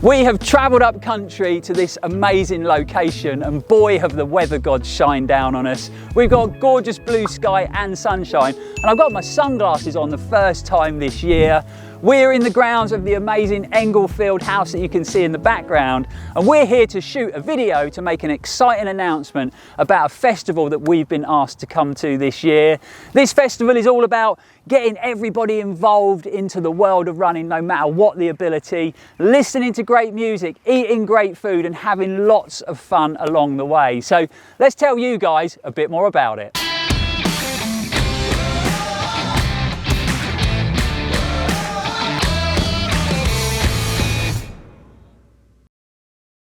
We have travelled up country to this amazing location, and boy have the weather gods shined down on us. We've got gorgeous blue sky and sunshine, and I've got my sunglasses on the first time this year. We're in the grounds of the amazing Englefield House that you can see in the background, and we're here to shoot a video to make an exciting announcement about a festival that we've been asked to come to this year. This festival is all about getting everybody involved into the world of running, no matter what the ability, listening to great music, eating great food and having lots of fun along the way. So let's tell you guys a bit more about it.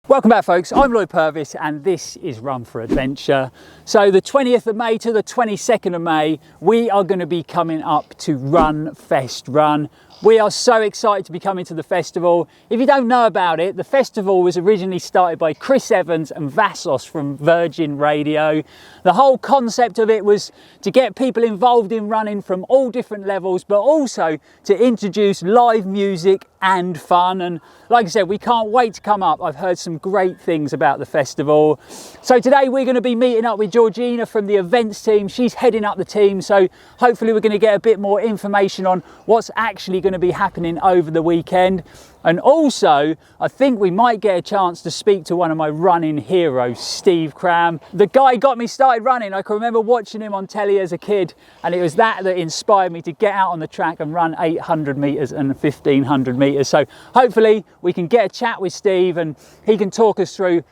Welcome back folks, I'm Lloyd Purvis and this is Run4Adventure. So the 20th of May to the 22nd of May, we are going to be coming up to Run4Adventure. We are so excited to be coming to the festival. If you don't know about it, the festival was originally started by Chris Evans and Vassos from Virgin Radio. The whole concept of it was to get people involved in running from all different levels, but also to introduce live music and fun. And like I said, we can't wait to come up. I've heard some great things about the festival. So today we're going to be meeting up with Georgina from the events team. She's heading up the team, so hopefully we're going to get a bit more information on what's actually going to be happening over the weekend. And also, I think we might get a chance to speak to one of my running heroes, Steve Cram. The guy got me started running. I can remember watching him on telly as a kid, and it was that inspired me to get out on the track and run 800 metres and 1500 metres. So hopefully we can get a chat with Steve and he can talk us through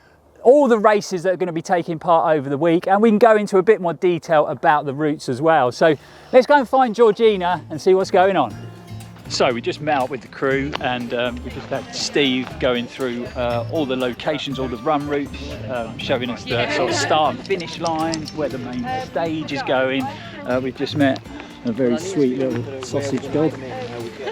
all the races that are going to be taking part over the week, and we can go into a bit more detail about the routes as well. So let's go and find Georgina and see what's going on. So we just met up with the crew and we just had Steve going through all the locations, all the run routes, showing us the sort of start and finish lines, where the main stage is going. We've just met a very sweet little sausage dog.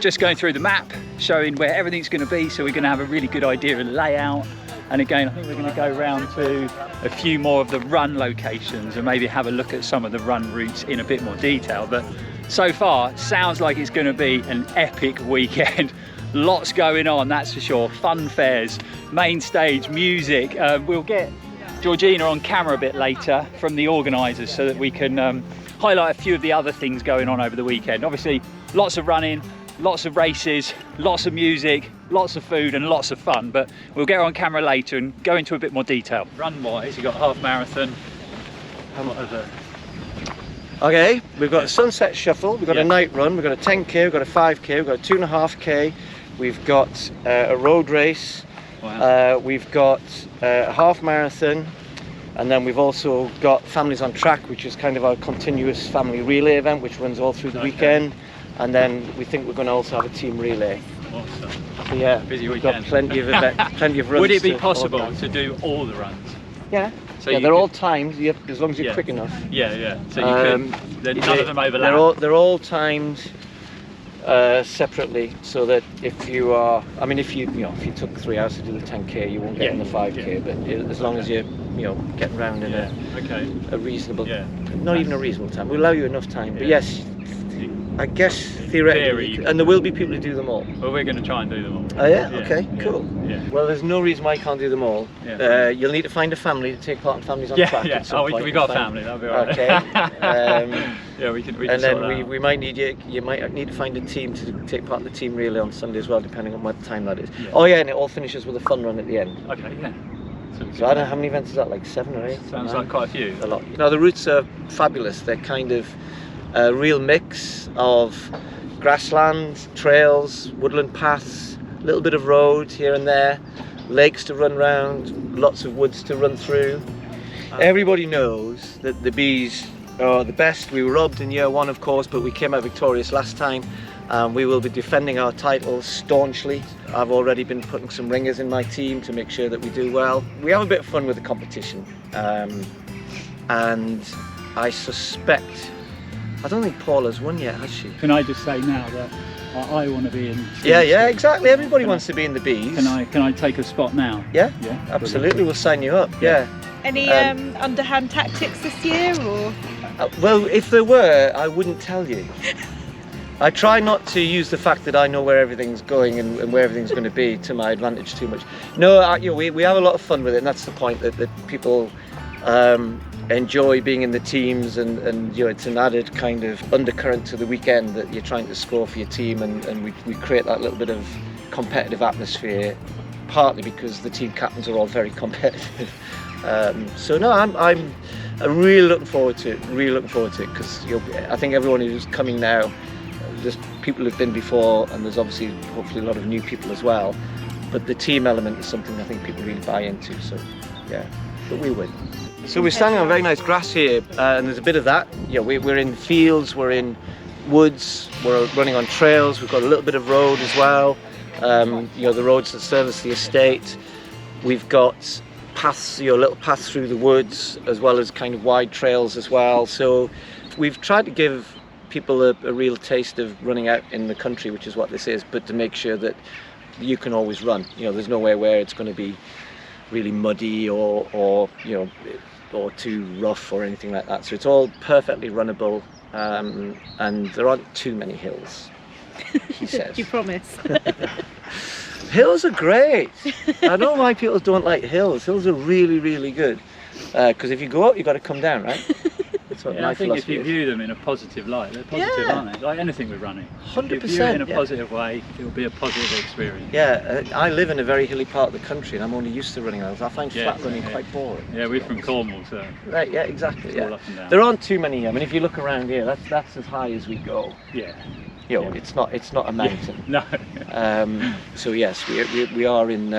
Just going through the map, showing where everything's going to be, so we're going to have a really good idea of the layout. And again, I think we're going to go around to a few more of the run locations and maybe have a look at some of the run routes in a bit more detail. But so far, sounds like it's going to be an epic weekend. Lots going on, that's for sure. Fun fairs, main stage, music. We'll get Georgina on camera a bit later from the organisers so that we can highlight a few of the other things going on over the weekend. Obviously, lots of running, lots of races, lots of music, lots of food and lots of fun, but we'll get her on camera later and go into a bit more detail. Run-wise, you've got half marathon. How much is it? Okay, we've got a sunset shuffle, we've got a night run, we've got a 10k, we've got a 5k, we've got a 2.5k, we've got a road race, wow. We've got a half marathon, and then we've also got Families on Track, which is kind of our continuous family relay event, which runs all through the weekend. And then we think we're going to also have a team relay. Awesome. So yeah, busy we've weekend. got plenty of runs. Would it be possible to do all the runs? Yeah. So yeah, they're all timed, as long as you're quick enough. Yeah, yeah. So you could, none of them overlap? They're all timed separately, so that if you are, I mean, if you took 3 hours to do the 10k, you won't get in the 5k, but as long as you're, getting around in a reasonable, not even a reasonable time. We'll allow you enough time, but yes, I guess theoretically, and there will be people who do them all. Well, we're going to try and do them all. Oh yeah? Okay, cool. Yeah. Well, there's no reason why you can't do them all. Yeah. You'll need to find a family to take part in Families on Track. Yeah, we got a family, that'll be alright. Okay. Yeah, we can and then we might need you might need to find a team to take part in the team relay on Sunday as well, depending on what time that is. Yeah. Oh yeah, and it all finishes with a fun run at the end. Okay, yeah. So I don't know how many events is that, like 7 or 8? Sounds like quite a few. A lot. Now the routes are fabulous. They're kind of a real mix of grassland, trails, woodland paths, a little bit of road here and there, lakes to run round, lots of woods to run through. Everybody knows that the bees are the best. We were robbed in year 1, of course, but we came out victorious last time. We will be defending our titles staunchly. I've already been putting some ringers in my team to make sure that we do well. We have a bit of fun with the competition, and I suspect, I don't think Paula's won yet, has she? Can I just say now that I want to be in? Yeah, exactly. Everybody wants to be in the bees. Can I take a spot now? Yeah, absolutely. We'll sign you up. Yeah. Any underhand tactics this year, or? Well, if there were, I wouldn't tell you. I try not to use the fact that I know where everything's going and where everything's going to be to my advantage too much. No, we have a lot of fun with it, and that's the point, that people enjoy being in the teams, and it's an added kind of undercurrent to the weekend that you're trying to score for your team, and we create that little bit of competitive atmosphere, partly because the team captains are all very competitive. So no, I'm really looking forward to it. Really looking forward to it, because I think everyone who's coming now, there's people who've been before, and there's obviously hopefully a lot of new people as well. But the team element is something I think people really buy into. So yeah, but we win. So we're standing on very nice grass here, and there's a bit of that. We're in fields, we're in woods, we're running on trails. We've got a little bit of road as well. The roads that service the estate. We've got paths, little paths through the woods, as well as kind of wide trails as well. So we've tried to give people a real taste of running out in the country, which is what this is, but to make sure that you can always run. There's nowhere where it's going to be really muddy or too rough or anything like that. So it's all perfectly runnable, and there aren't too many hills, he says. You promise? Hills are great. I don't know why people don't like hills. Hills are really, really good. Because if you go up, you've got to come down, right? That's what my I think if philosophy you is. view them in a positive light, they're positive, aren't they? Like anything with running. 100%. If you view it in a positive way, it'll be a positive experience. Yeah, I live in a very hilly part of the country, and I'm only used to running those. I find flat running quite boring. Yeah, we're from Cornwall, so. Right, yeah, exactly. All up and down. There aren't too many. I mean, if you look around here, that's as high as we go. Yeah. It's not a mountain. No. So yes, we are in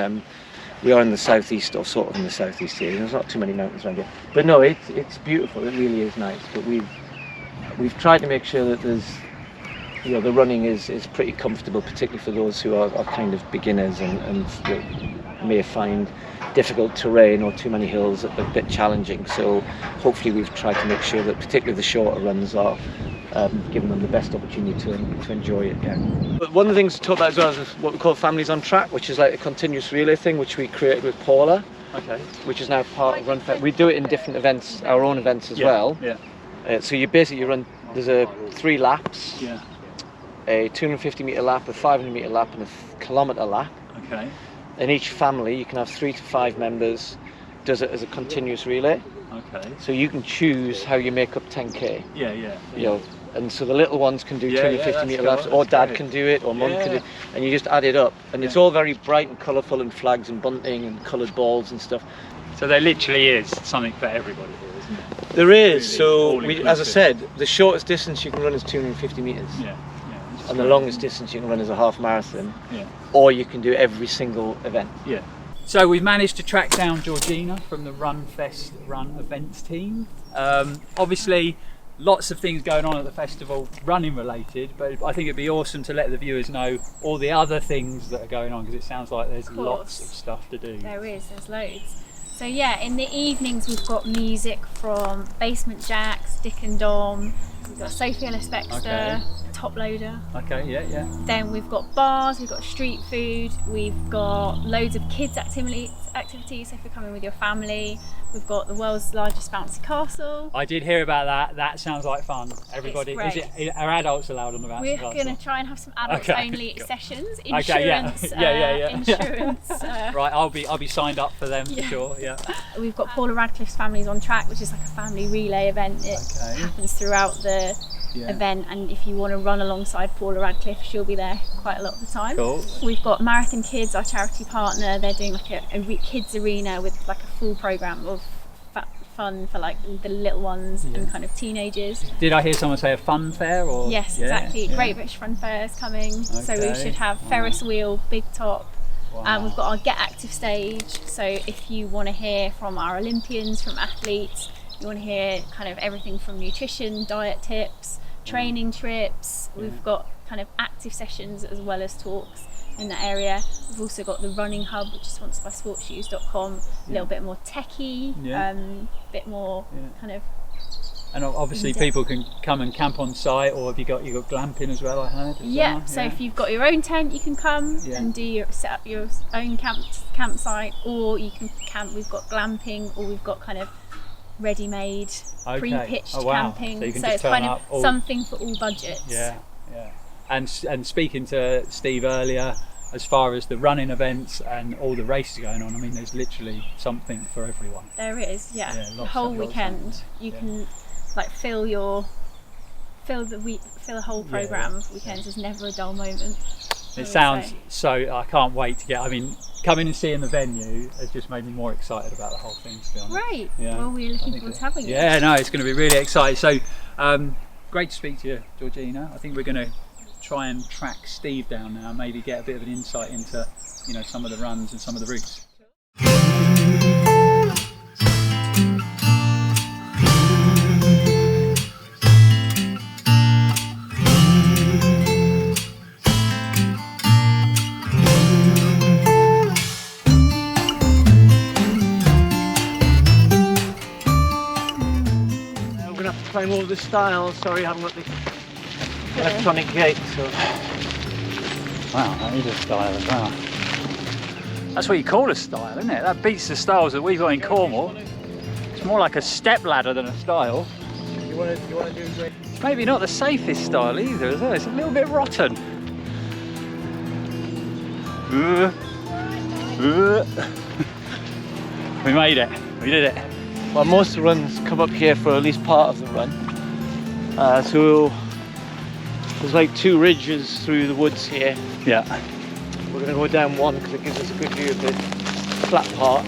the southeast, or sort of in the southeast here. There's not too many mountains around here, but no, it's beautiful. It really is nice. But we've tried to make sure that there's, the running is pretty comfortable, particularly for those who are kind of beginners and may find difficult terrain or too many hills a bit challenging. So hopefully we've tried to make sure that particularly the shorter runs are giving them the best opportunity to enjoy it. Yeah. But one of the things to talk about as well is what we call Families on Track, which is like a continuous relay thing, which we created with Paula. Okay. Which is now part of Run4Adventure. We do it in different events, our own events as well. Yeah. So you basically run. There's 3 laps. Yeah. A 250-meter lap, a 500-meter lap, and a kilometer lap. Okay. In each family, you can have 3 to 5 members. Does it as a continuous relay. Okay. So you can choose how you make up 10k. Yeah. And so the little ones can do 250-meter laps, or Dad can do it, or Mum can do it, and you just add it up. And it's all very bright and colourful, and flags and bunting and coloured balls and stuff. So there literally is something for everybody here, isn't it? There is. So as I said, the shortest distance you can run is 250 metres. Yeah. And the longest distance you can run is a half marathon. Yeah. Or you can do every single event. Yeah. So we've managed to track down Georgina from the Run events team. Obviously, lots of things going on at the festival, running related, but I think it'd be awesome to let the viewers know all the other things that are going on, because it sounds like there's lots of stuff to do. There's loads. So yeah, in the evenings we've got music from Basement Jacks, Dick and Dom, we've got Sophie Ellis Bextor, Top Loader. Okay, yeah. Then we've got bars, we've got street food, we've got loads of kids activities, so if you're coming with your family. We've got the world's largest bouncy castle. I did hear about that. That sounds like fun. Everybody, are adults allowed on the bouncy castle? We're going to try and have some adults only sessions. Insurance. Insurance. Right, I'll be signed up for them for sure. Yeah. We've got Paula Radcliffe's Families on Track, which is like a family relay event. It happens throughout the event, and if you want to run alongside Paula Radcliffe, she'll be there quite a lot of the time. Cool. We've got Marathon Kids, our charity partner. They're doing like a kids arena with like a full program of fun for like the little ones and kind of teenagers. Did I hear someone say a fun fair? Or yes, exactly. Great British Fun Fair is coming, so we should have Ferris wheel, big top. We've got our Get Active stage, so if you want to hear from our Olympians, from athletes, you want to hear kind of everything from nutrition, diet tips, training trips. We've got kind of active sessions as well as talks in that area. We've also got the Running Hub, which is sponsored by sportshoes.com, a little bit more techie, bit more kind of. And obviously people can come and camp on site, or have you got glamping as well, I heard? So if you've got your own tent, you can come and set up your own campsite, or you can camp. We've got glamping, or we've got kind of ready-made, pre-pitched camping. So it's kind of something for all budgets. And speaking to Steve earlier, as far as the running events and all the races going on, I mean, there's literally something for everyone. There is, yeah. The lots whole of weekend, you can like fill the whole program of weekends. There's never a dull moment. It sounds so. I can't wait to get. I mean, coming and seeing the venue has just made me more excited about the whole thing, to be honest. Right. Yeah. Well, we're looking forward to having you. Yeah, no, it's going to be really exciting. So, great to speak to you, Georgina. I think we're going to try and track Steve down now, maybe get a bit of an insight into, you know, some of the runs and some of the routes. We're going to have to climb over the stile. Sorry, I haven't got the electronic gate. So. Wow, that is a style as well. That's what you call a style, isn't it? That beats the styles that we've got in Cornwall. It's more like a step ladder than a style. You want to do it? It's maybe not the safest style either, is it? It's a little bit rotten. We made it. We did it. Well, most of the runs come up here for at least part of the run. So there's like 2 ridges through the woods here. Yeah. We're going to go down one because it gives us a good view of the flat part.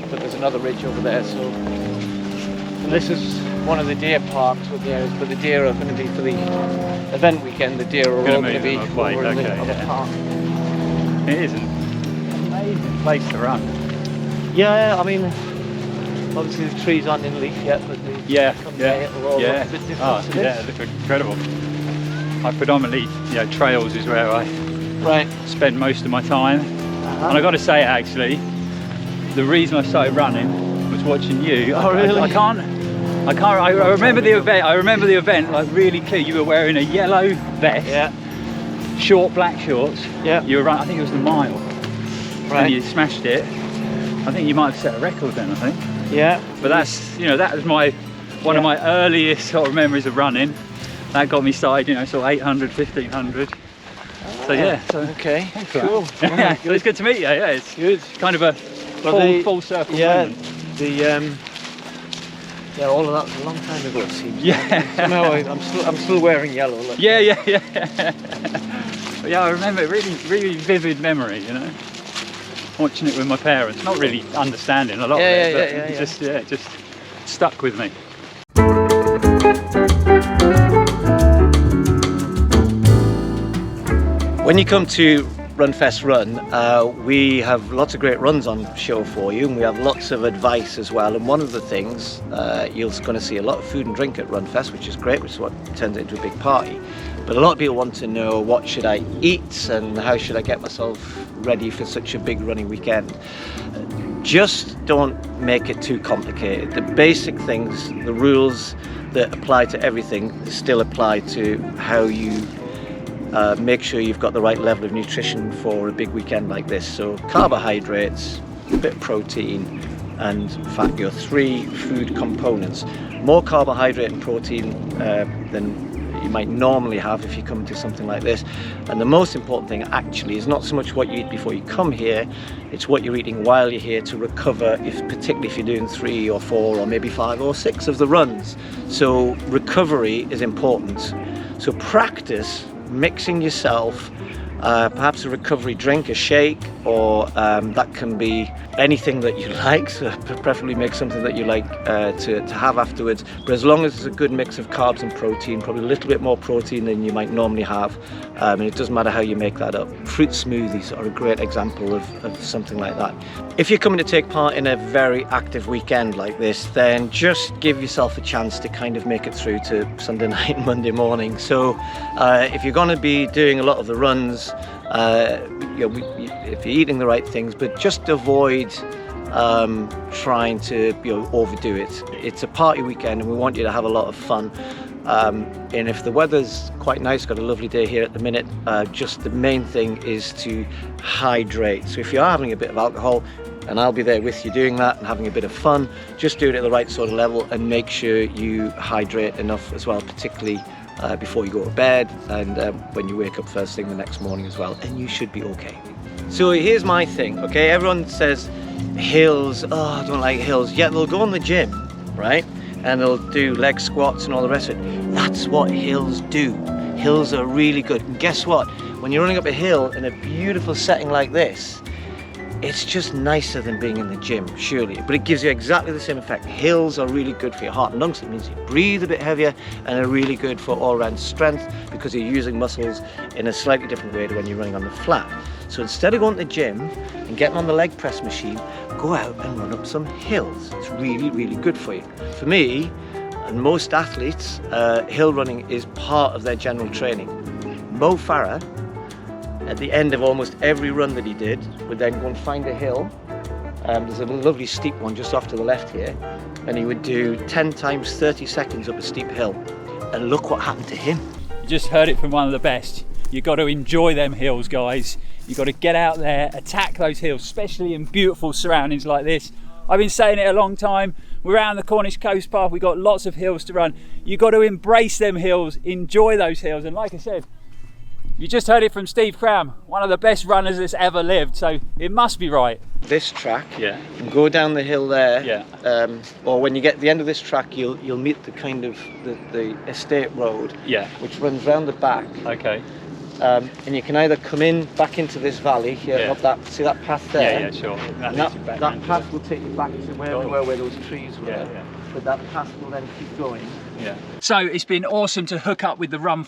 But there's another ridge over there. So, and this is one of the deer parks with the areas, but the deer are going to be for the event weekend. The deer are all going to be over in the other park. It is an amazing place to run. Yeah, I mean, obviously the trees aren't in leaf yet, but the it'll all look a bit different to this. They look incredible. I predominantly, trails is where I spend most of my time. And I got to say, actually, the reason I started running was watching you. Oh, really? I remember the event. I remember the event like really clear. You were wearing a yellow vest, short black shorts. Yeah. You were running. I think it was the mile. Right. And you smashed it. I think you might have set a record then. I think. Yeah. But that's that was one of my earliest sort of memories of running. That got me started, sort of 800, 1500. So okay, cool. Yeah, it's good to meet you. Yeah, it's good. Kind of a full circle moment. All of that was a long time ago, it seems. Yeah. Somehow I'm still wearing yellow. Like Yeah. But yeah, I remember really vivid memory. Watching it with my parents, not really understanding a lot of it, but it just stuck with me. When you come to Run4Adventure, we have lots of great runs on show for you, and we have lots of advice as well. And one of the things, you're going to see a lot of food and drink at Run4Adventure, which is great, which is what turns it into a big party. But a lot of people want to know, what should I eat and how should I get myself ready for such a big running weekend? Just don't make it too complicated. The basic things, the rules that apply to everything still apply to how you make sure you've got the right level of nutrition for a big weekend like this. So carbohydrates, a bit of protein and fat, your 3 food components. More carbohydrate and protein than you might normally have if you come to something like this. And the most important thing actually is not so much what you eat before you come here, it's what you're eating while you're here to recover, particularly if you're doing 3 or 4 or maybe 5 or 6 of the runs. So recovery is important. So practice mixing yourself perhaps a recovery drink, a shake, or that can be anything that you like, so preferably make something that you like to have afterwards. But as long as it's a good mix of carbs and protein, probably a little bit more protein than you might normally have, and it doesn't matter how you make that up. Fruit smoothies are a great example of something like that. If you're coming to take part in a very active weekend like this, then just give yourself a chance to kind of make it through to Sunday night, Monday morning. So if you're going to be doing a lot of the runs, if you're eating the right things, but just avoid trying to overdo it. It's a party weekend and we want you to have a lot of fun. And if the weather's quite nice, got a lovely day here at the minute, just the main thing is to hydrate. So if you are having a bit of alcohol, and I'll be there with you doing that and having a bit of fun, just do it at the right sort of level and make sure you hydrate enough as well, particularly before you go to bed, and when you wake up first thing the next morning as well, and you should be okay. So here's my thing, okay? Everyone says hills, oh, I don't like hills. Yet they'll go in the gym, right? And they'll do leg squats and all the rest of it. That's what hills do. Hills are really good. And guess what? When you're running up a hill in a beautiful setting like this, it's just nicer than being in the gym, surely. But it gives you exactly the same effect. Hills are really good for your heart and lungs. It means you breathe a bit heavier, and are really good for all-round strength because you're using muscles in a slightly different way to when you're running on the flat. So instead of going to the gym and getting on the leg press machine, go out and run up some hills. It's really, really good for you. For me, and most athletes, hill running is part of their general training. Mo Farah, at the end of almost every run that he did, would then go and find a hill. There's a lovely steep one just off to the left here, and he would do 10 times 30 seconds up a steep hill. And look what happened to him. You just heard it from one of the best. You've got to enjoy them hills, guys. You've got to get out there, attack those hills, especially in beautiful surroundings like this. I've been saying it a long time. We're out on the Cornish Coast Path. We've got lots of hills to run. You've got to embrace them hills, enjoy those hills. And like I said, you just heard it from Steve Cram, one of the best runners that's ever lived, so it must be right. This track, yeah, and go down the hill there, yeah, or when you get to the end of this track, you'll meet the kind of the estate road, yeah, which runs round the back. Okay. And you can either come in back into this valley here, yeah, up that, see that path there? Yeah, yeah, sure. That path will take you back to where we were, where those trees were. Yeah, yeah. But that path will then keep going. Yeah. So it's been awesome to hook up with the Run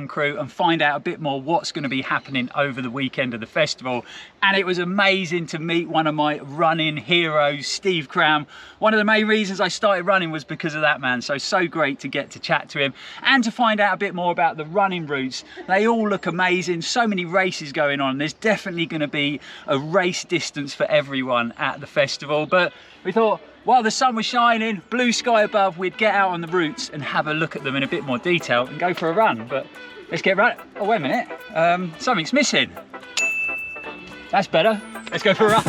crew and find out a bit more what's going to be happening over the weekend of the festival. And it was amazing to meet one of my running heroes, Steve Cram. One of the main reasons I started running was because of that man. So great to get to chat to him and to find out a bit more about the running routes. They all look amazing. So many races going on. There's definitely going to be a race distance for everyone at the festival. But we thought, while the sun was shining, blue sky above, we'd get out on the routes and have a look at them in a bit more detail and go for a run. But let's get right. Oh, wait a minute. Something's missing. That's better. Let's go for a run.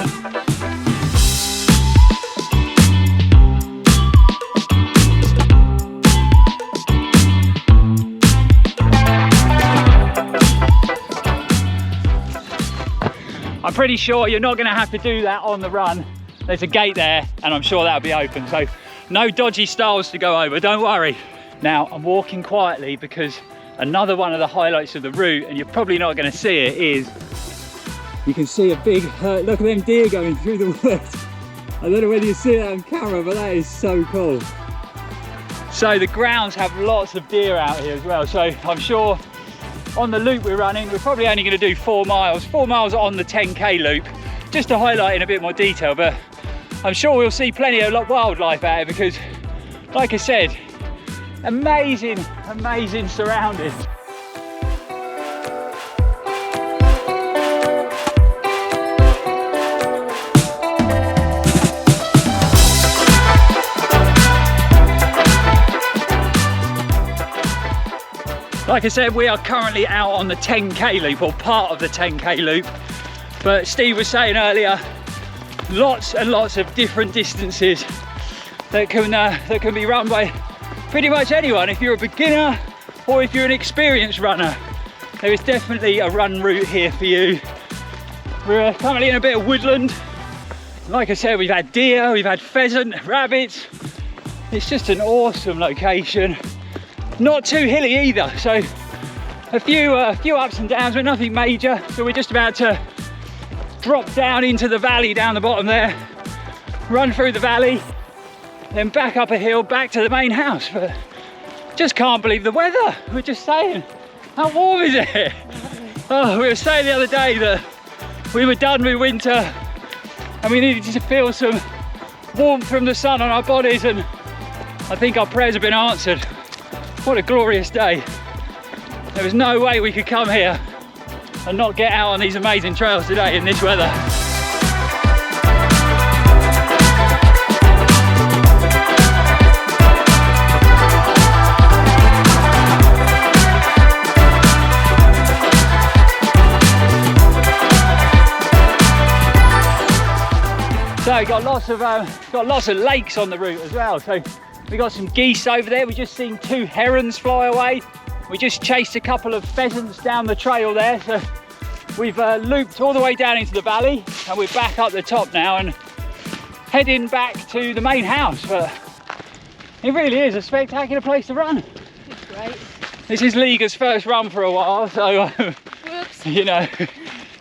I'm pretty sure you're not going to have to do that on the run. There's a gate there and I'm sure that'll be open, so no dodgy styles to go over, don't worry. Now I'm walking quietly because another one of the highlights of the route, and you're probably not going to see it, is you can see a big look at them deer going through the woods. I don't know whether you see that on camera, but that is so cool. So the grounds have lots of deer out here as well, so I'm sure on the loop we're running, we're probably only going to do 4 miles on the 10k loop, just to highlight in a bit more detail. But I'm sure we'll see plenty of wildlife out here because, like I said, amazing surroundings. Like I said, we are currently out on the 10k loop, or part of the 10k loop. But Steve was saying earlier, lots and lots of different distances that can be run by pretty much anyone. If you're a beginner or if you're an experienced runner, there is definitely a run route here for you. We're currently in a bit of woodland. Like I said, we've had deer, we've had pheasant, rabbits. It's just an awesome location. Not too hilly either, so a few ups and downs, but nothing major. So we're just about to drop down into the valley down the bottom there, run through the valley, then back up a hill, back to the main house. But just can't believe the weather. We're just saying, how warm is it? Oh, we were saying the other day that we were done with winter and we needed to feel some warmth from the sun on our bodies, and I think our prayers have been answered. What a glorious day. There was no way we could come here and not get out on these amazing trails today in this weather. So we got lots of lakes on the route as well. So we got some geese over there. We've just seen 2 herons fly away, We just chased a couple of pheasants down the trail there, so we've looped all the way down into the valley, and we're back up the top now and heading back to the main house. But it really is a spectacular place to run. It's great. This is Liga's first run for a while, so you know, it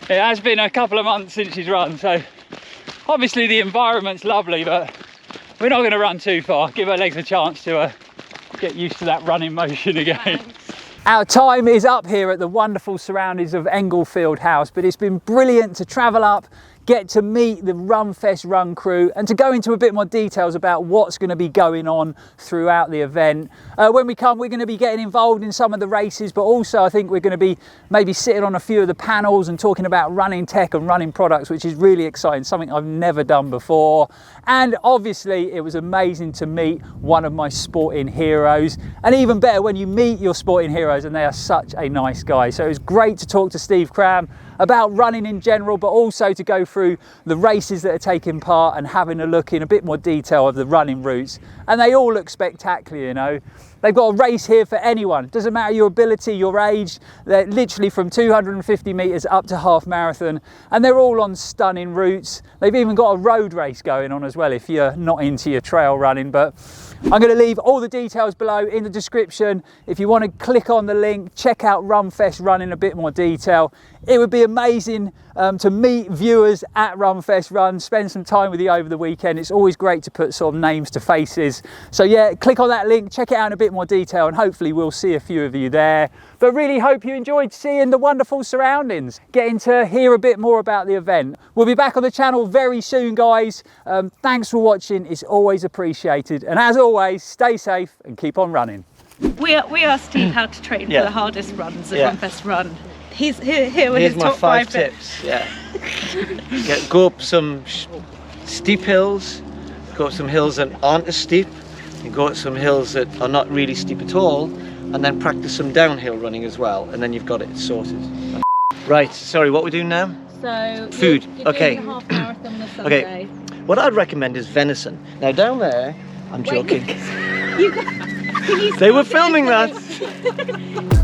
has been a couple of months since she's run, so obviously the environment's lovely, but we're not going to run too far. Give her legs a chance to get used to that running motion again. Thanks. Our time is up here at the wonderful surroundings of Englefield House, but it's been brilliant to travel up, get to meet the Run4Adventure crew, and to go into a bit more details about what's going to be going on throughout the event. When we come, we're going to be getting involved in some of the races, but also I think we're going to be maybe sitting on a few of the panels and talking about running tech and running products, which is really exciting, something I've never done before. And obviously it was amazing to meet one of my sporting heroes, and even better when you meet your sporting heroes and they are such a nice guy. So it was great to talk to Steve Cram about running in general, but also to go through the races that are taking part and having a look in a bit more detail of the running routes. And they all look spectacular, you know. They've got a race here for anyone. Doesn't matter your ability, your age. They're literally from 250 metres up to half marathon, and they're all on stunning routes. They've even got a road race going on as well if you're not into your trail running. But I'm going to leave all the details below in the description. If you want to click on the link, check out Run4Adventure in a bit more detail. It would be amazing to meet viewers at Run4Adventure, spend some time with you over the weekend. It's always great to put sort of names to faces. So yeah, click on that link, check it out in a bit more detail, and hopefully we'll see a few of you there. But really hope you enjoyed seeing the wonderful surroundings, getting to hear a bit more about the event. We'll be back on the channel very soon, guys. Thanks for watching, it's always appreciated. And as always, stay safe and keep on running. We asked Steve how to train for the hardest runs at Run4Adventure. He's here with Here's his my top 5 5 tips. Yeah. Go up some steep hills, go up some hills that aren't as steep, and go up some hills that are not really steep at all, and then practice some downhill running as well, and then you've got it sorted. Right, sorry, what we're doing now? So food. You're okay. doing a half marathon this Sunday. Okay. What I'd recommend is venison. Now down there, I'm joking. Can you They were stop filming doing that.